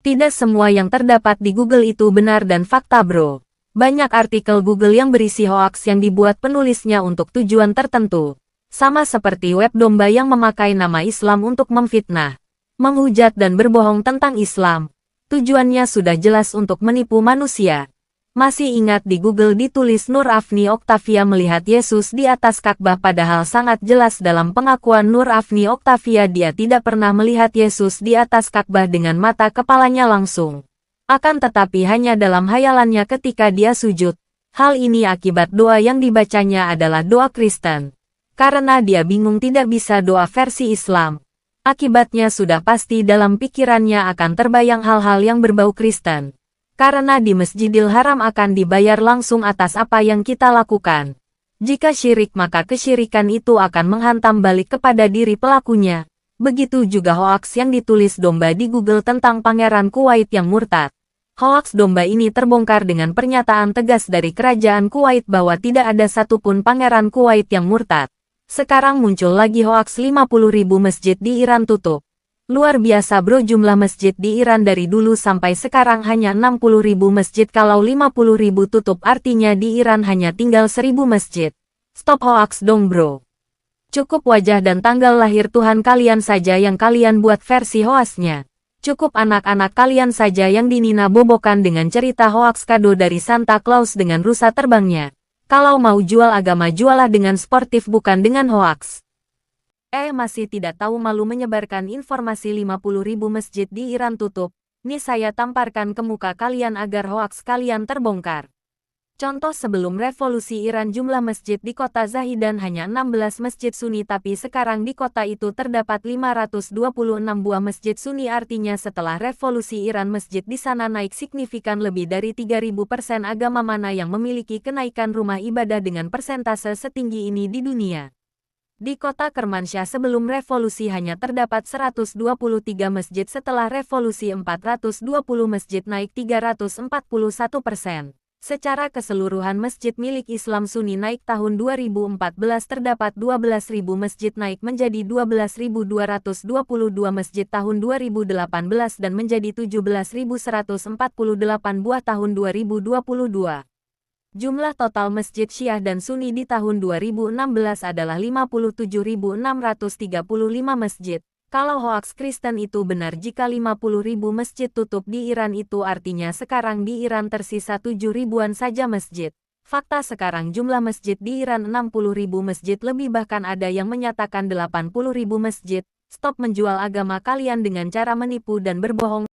Tidak semua yang terdapat di Google itu benar dan fakta bro. Banyak artikel Google yang berisi hoaks yang dibuat penulisnya untuk tujuan tertentu. Sama seperti web domba yang memakai nama Islam untuk memfitnah, menghujat dan berbohong tentang Islam. Tujuannya sudah jelas untuk menipu manusia. Masih ingat di Google ditulis Nur Afni Oktavia melihat Yesus di atas Ka'bah, padahal sangat jelas dalam pengakuan Nur Afni Oktavia dia tidak pernah melihat Yesus di atas Ka'bah dengan mata kepalanya langsung. Akan tetapi hanya dalam hayalannya ketika dia sujud. Hal ini akibat doa yang dibacanya adalah doa Kristen. Karena dia bingung tidak bisa doa versi Islam. Akibatnya sudah pasti dalam pikirannya akan terbayang hal-hal yang berbau Kristen. Karena di Masjidil Haram akan dibayar langsung atas apa yang kita lakukan. Jika syirik maka kesyirikan itu akan menghantam balik kepada diri pelakunya. Begitu juga hoaks yang ditulis domba di Google tentang Pangeran Kuwait yang murtad. Hoaks domba ini terbongkar dengan pernyataan tegas dari kerajaan Kuwait bahwa tidak ada satupun Pangeran Kuwait yang murtad. Sekarang muncul lagi hoaks 50.000 masjid di Iran tutup. Luar biasa bro, jumlah masjid di Iran dari dulu sampai sekarang hanya 60.000 masjid. Kalau 50.000 tutup artinya di Iran hanya tinggal 1.000 masjid. Stop hoaks dong bro. Cukup wajah dan tanggal lahir Tuhan kalian saja yang kalian buat versi hoaxnya. Cukup anak-anak kalian saja yang dinina bobokan dengan cerita hoaks kado dari Santa Claus dengan rusa terbangnya. Kalau mau jual agama jualah dengan sportif bukan dengan hoaks. Masih tidak tahu malu menyebarkan informasi 50.000 masjid di Iran tutup. Nih saya tamparkan ke muka kalian agar hoaks kalian terbongkar. Contoh sebelum revolusi Iran jumlah masjid di kota Zahidan hanya 16 masjid Sunni, tapi sekarang di kota itu terdapat 526 buah masjid Sunni, artinya setelah revolusi Iran masjid di sana naik signifikan lebih dari 3000%. Agama mana yang memiliki kenaikan rumah ibadah dengan persentase setinggi ini di dunia? Di kota Kermansyah sebelum revolusi hanya terdapat 123 masjid, setelah revolusi 420 masjid, naik 341%. Secara keseluruhan masjid milik Islam Sunni naik. Tahun 2014 terdapat 12.000 masjid, naik menjadi 12.222 masjid tahun 2018 dan menjadi 17.148 buah tahun 2022. Jumlah total masjid Syiah dan Sunni di tahun 2016 adalah 57.635 masjid. Kalau hoaks Kristen itu benar, jika 50.000 masjid tutup di Iran, itu artinya sekarang di Iran tersisa 7.000-an saja masjid. Fakta sekarang jumlah masjid di Iran 60.000 masjid lebih, bahkan ada yang menyatakan 80.000 masjid. Stop menjual agama kalian dengan cara menipu dan berbohong.